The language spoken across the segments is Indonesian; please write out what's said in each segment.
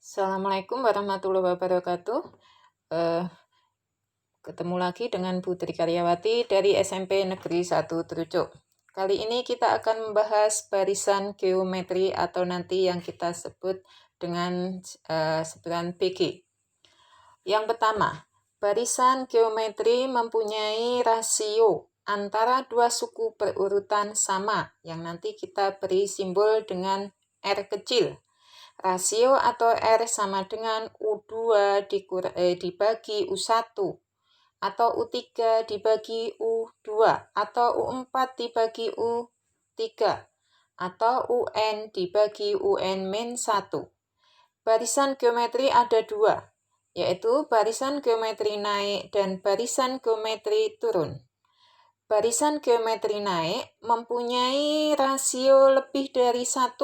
Assalamualaikum warahmatullahi wabarakatuh. Eh, Ketemu lagi dengan Putri Karyawati dari SMP Negeri 1 Trucuk. Kali ini kita akan membahas barisan geometri atau nanti yang kita sebut dengan sebutan BG. Yang pertama, barisan geometri mempunyai rasio antara dua suku berurutan sama yang nanti kita beri simbol dengan R kecil. Rasio atau R sama dengan U2 dibagi U1 atau U3 dibagi U2 atau U4 dibagi U3 atau UN dibagi UN-1. Barisan geometri ada dua, yaitu barisan geometri naik dan barisan geometri turun. Barisan geometri naik mempunyai rasio lebih dari 1.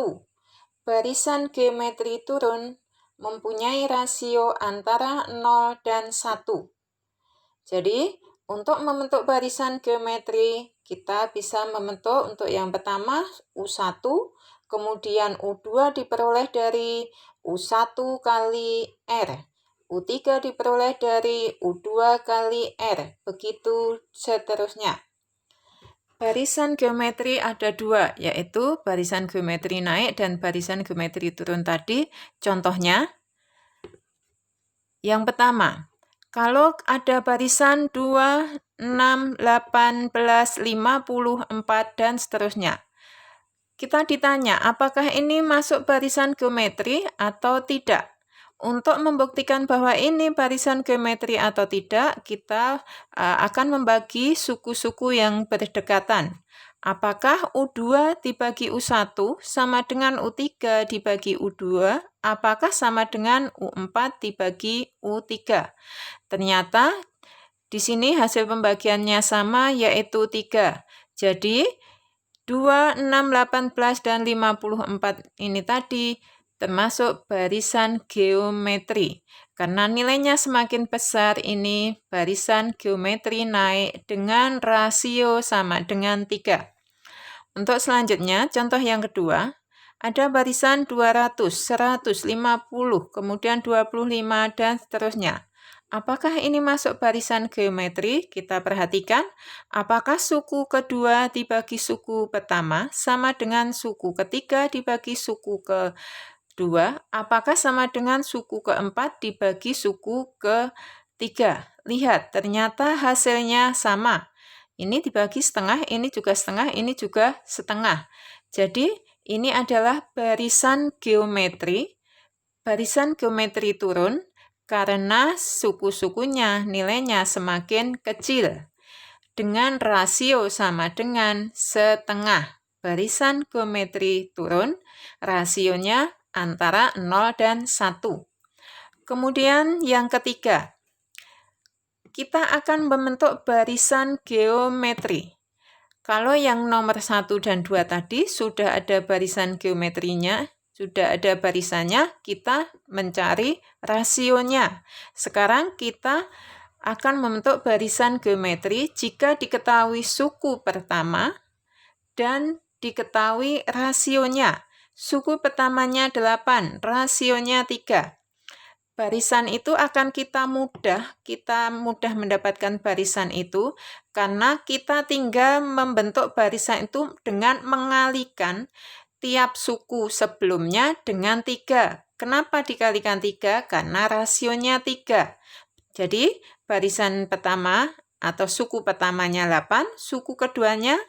Barisan geometri turun mempunyai rasio antara 0 dan 1. Jadi, untuk membentuk barisan geometri, kita bisa membentuk untuk yang pertama U1, kemudian U2 diperoleh dari U1 kali R, U3 diperoleh dari U2 kali R, begitu seterusnya. Barisan geometri ada dua, yaitu barisan geometri naik dan barisan geometri turun tadi. Contohnya, yang pertama, kalau ada barisan 2, 6, 18, 54, dan seterusnya. Kita ditanya, apakah ini masuk barisan geometri atau tidak? Untuk membuktikan bahwa ini barisan geometri atau tidak, kita akan membagi suku-suku yang berdekatan. Apakah U2 dibagi U1 sama dengan U3 dibagi U2? Apakah sama dengan U4 dibagi U3? Ternyata di sini hasil pembagiannya sama, yaitu 3. Jadi 2, 6, 18, dan 54 ini tadi termasuk barisan geometri. Karena nilainya semakin besar, ini barisan geometri naik dengan rasio sama dengan 3. Untuk selanjutnya, contoh yang kedua, ada barisan 200, 150, kemudian 25, dan seterusnya. Apakah ini masuk barisan geometri? Kita perhatikan, apakah suku kedua dibagi suku pertama sama dengan suku ketiga dibagi suku kedua? Apakah sama dengan suku keempat dibagi suku ketiga? Lihat, ternyata hasilnya sama. Ini dibagi setengah, ini juga setengah, ini juga setengah. Jadi, ini adalah barisan geometri turun, karena suku-sukunya nilainya semakin kecil. Dengan rasio sama dengan setengah. Barisan geometri turun, rasionya antara 0 dan 1. Kemudian yang ketiga, kita akan membentuk barisan geometri. Kalau yang nomor 1 dan 2 tadi sudah ada barisan geometrinya, sudah ada barisannya, kita mencari rasionya. Sekarang kita akan membentuk barisan geometri jika diketahui suku pertama dan diketahui rasionya. Suku pertamanya 8, rasionya 3. Barisan itu akan kita mudah mendapatkan barisan itu karena kita tinggal membentuk barisan itu dengan mengalikan tiap suku sebelumnya dengan 3. Kenapa dikalikan 3? Karena rasionya 3. Jadi barisan pertama atau suku pertamanya 8, suku keduanya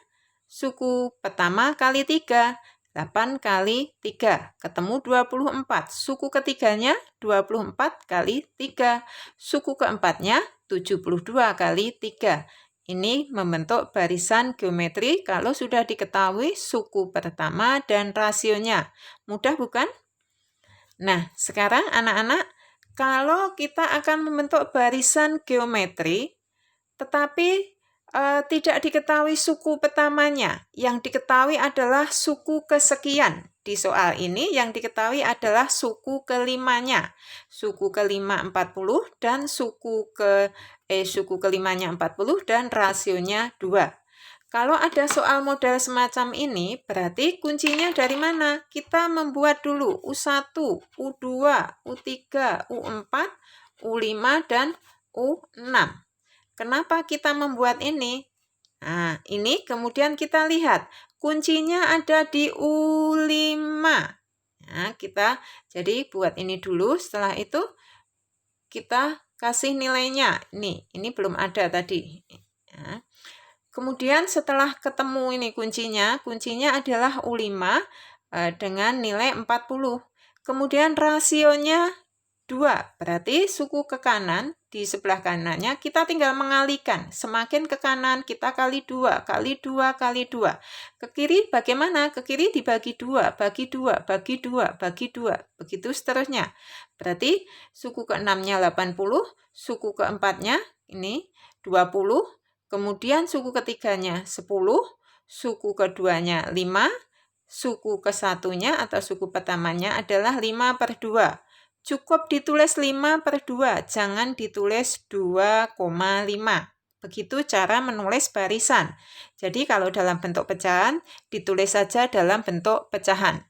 suku pertama kali 3. 8 kali 3, ketemu 24. Suku ketiganya 24 kali 3. Suku keempatnya 72 kali 3. Ini membentuk barisan geometri kalau sudah diketahui suku pertama dan rasionya. Mudah bukan? Nah, sekarang anak-anak, kalau kita akan membentuk barisan geometri, tetapi tidak diketahui suku pertamanya. Yang diketahui adalah suku kesekian. Di soal ini yang diketahui adalah suku kelimanya. Suku kelima 40 dan suku kelimanya 40 dan rasionya 2. Kalau ada soal model semacam ini, berarti kuncinya dari mana? Kita membuat dulu U1, U2, U3, U4, U5, dan U6. Kenapa kita membuat ini? Nah, ini kemudian kita lihat. Kuncinya ada di U5. Nah, kita jadi buat ini dulu. Setelah itu kita kasih nilainya. Ini belum ada tadi. Nah, kemudian setelah ketemu ini kuncinya adalah U5 dengan nilai 40. Kemudian rasionya 2, berarti suku ke kanan, di sebelah kanannya kita tinggal mengalihkan. Semakin ke kanan kita kali 2, kali 2, kali 2. Ke kiri bagaimana? Ke kiri dibagi 2, bagi 2, bagi 2, bagi 2. Begitu seterusnya. Berarti suku ke-6-nya 80, suku ke-4-nya ini 20, kemudian suku ketiganya 10, suku keduanya 5, suku ke-1-nya atau suku pertamanya adalah 5/2. Cukup ditulis 5/2, jangan ditulis 2,5. Begitu cara menulis barisan. Jadi kalau dalam bentuk pecahan, ditulis saja dalam bentuk pecahan.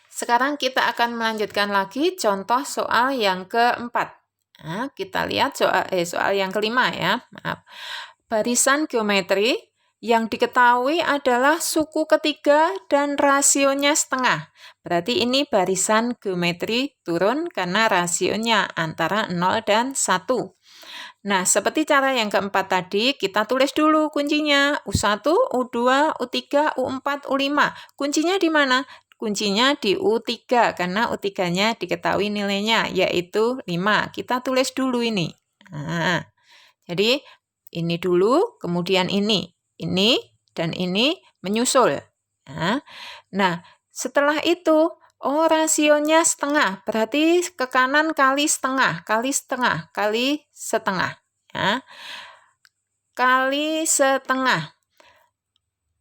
Sekarang kita akan melanjutkan lagi contoh soal yang keempat. Nah, kita lihat soal yang kelima ya. Maaf. Barisan geometri yang diketahui adalah suku ketiga dan rasionya setengah. Berarti ini barisan geometri turun karena rasionya antara 0 dan 1. Nah, seperti cara yang keempat tadi, kita tulis dulu kuncinya. U1, U2, U3, U4, U5. Kuncinya di mana? Kuncinya di U3, karena U3-nya diketahui nilainya, yaitu 5. Kita tulis dulu ini. Nah, jadi ini dulu, kemudian ini, dan ini menyusul. Nah, setelah itu, rasionya setengah, berarti ke kanan kali setengah, kali setengah, kali setengah. Ya. Kali setengah.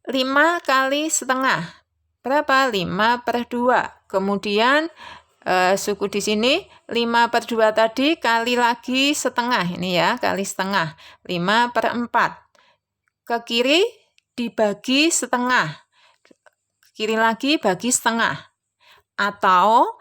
5 kali setengah. Berapa? 5/2. Kemudian suku di sini 5/2 tadi kali lagi setengah. Ini ya, kali setengah. 5/4. Ke kiri dibagi setengah. Kiri lagi bagi setengah. Atau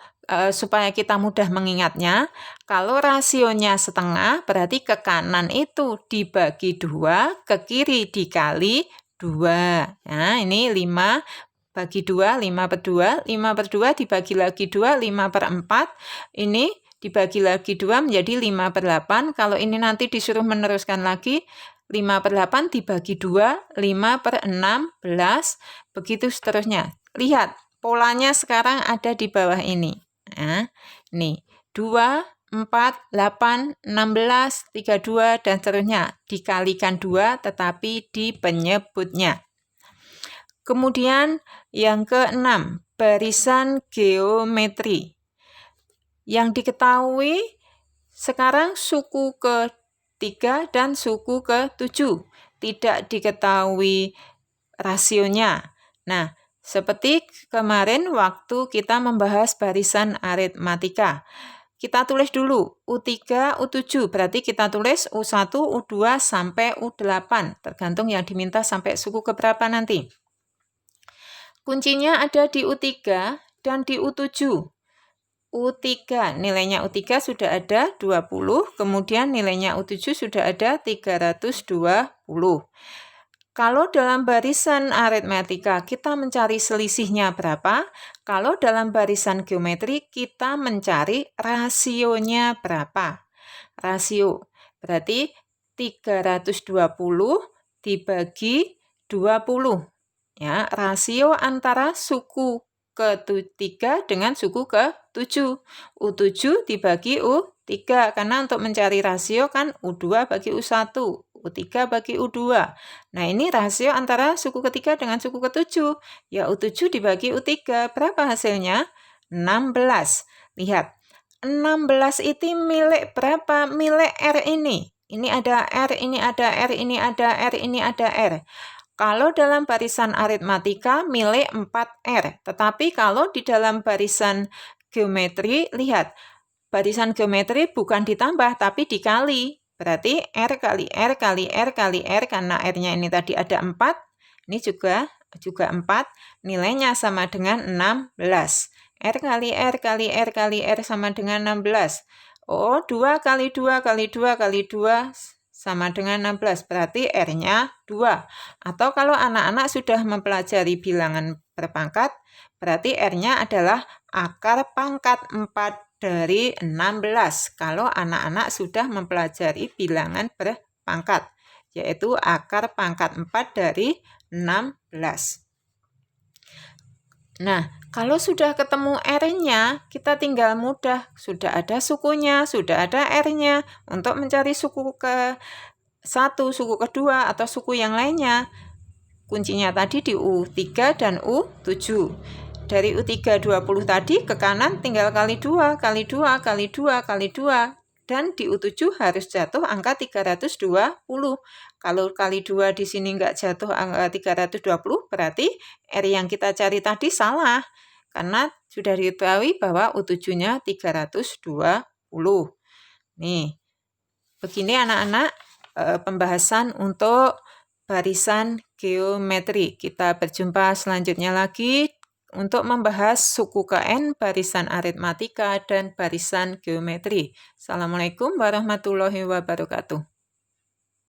supaya kita mudah mengingatnya, kalau rasionya setengah berarti ke kanan itu dibagi 2, ke kiri dikali 2. Nah, ini 5 bagi 2, 5/2. 5/2 dibagi lagi 2, 5/4. Ini dibagi lagi 2 menjadi 5/8. Kalau ini nanti disuruh meneruskan lagi, 5/8 dibagi 2, 5/16, begitu seterusnya. Lihat, polanya sekarang ada di bawah ini. Nah, nih, 2, 4, 8, 16, 32, dan seterusnya. Dikalikan 2, tetapi di penyebutnya. Kemudian yang ke-6, barisan geometri. Yang diketahui sekarang suku ke-3 dan suku ke-7. Tidak diketahui rasionya. Nah, seperti kemarin waktu kita membahas barisan aritmatika. Kita tulis dulu U3, U7, berarti kita tulis U1, U2, sampai U8. Tergantung yang diminta sampai suku keberapa nanti. Kuncinya ada di U3 dan di U7. U3, nilainya U3 sudah ada 20, kemudian nilainya U7 sudah ada 320. Kalau dalam barisan aritmatika kita mencari selisihnya berapa? Kalau dalam barisan geometri kita mencari rasionya berapa? Rasio, berarti 320 dibagi 20. Ya, rasio antara suku ke-3 dengan suku ke-7. U7 dibagi U3, karena untuk mencari rasio kan U2 bagi U1, U3 bagi U2. Nah, ini rasio antara suku ke-3 dengan suku ke-7. Ya, U7 dibagi U3. Berapa hasilnya? 16. Lihat, 16 itu milik berapa? Milik R ini. Ini ada R, ini ada R, ini ada R, ini ada R. Kalau dalam barisan aritmatika milik 4R. Tetapi kalau di dalam barisan geometri, lihat, barisan geometri bukan ditambah tapi dikali. Berarti R kali R kali R kali R, karena R-nya ini tadi ada 4, ini juga 4, nilainya sama dengan 16. R kali R kali R kali R sama dengan 16. Oh, 2 kali 2 kali 2 kali 2 sama dengan 16, berarti R-nya 2. Atau kalau anak-anak sudah mempelajari bilangan berpangkat, berarti R-nya adalah akar pangkat 4 dari 16. Kalau anak-anak sudah mempelajari bilangan berpangkat, yaitu akar pangkat 4 dari 16. Nah, kalau sudah ketemu R-nya, kita tinggal mudah. Sudah ada sukunya, sudah ada R-nya. Untuk mencari suku ke-1, suku kedua, atau suku yang lainnya, kuncinya tadi di U3 dan U7. Dari U3 20 tadi ke kanan tinggal kali 2, kali 2, kali 2, kali 2. Dan di U7 harus jatuh angka 320. Kalau kali 2 di sini nggak jatuh angka 320, berarti R yang kita cari tadi salah. Karena sudah diketahui bahwa U7-nya 320. Nih, begini anak-anak pembahasan untuk barisan geometri. Kita berjumpa selanjutnya lagi untuk membahas suku KN, barisan aritmatika, dan barisan geometri. Assalamualaikum warahmatullahi wabarakatuh.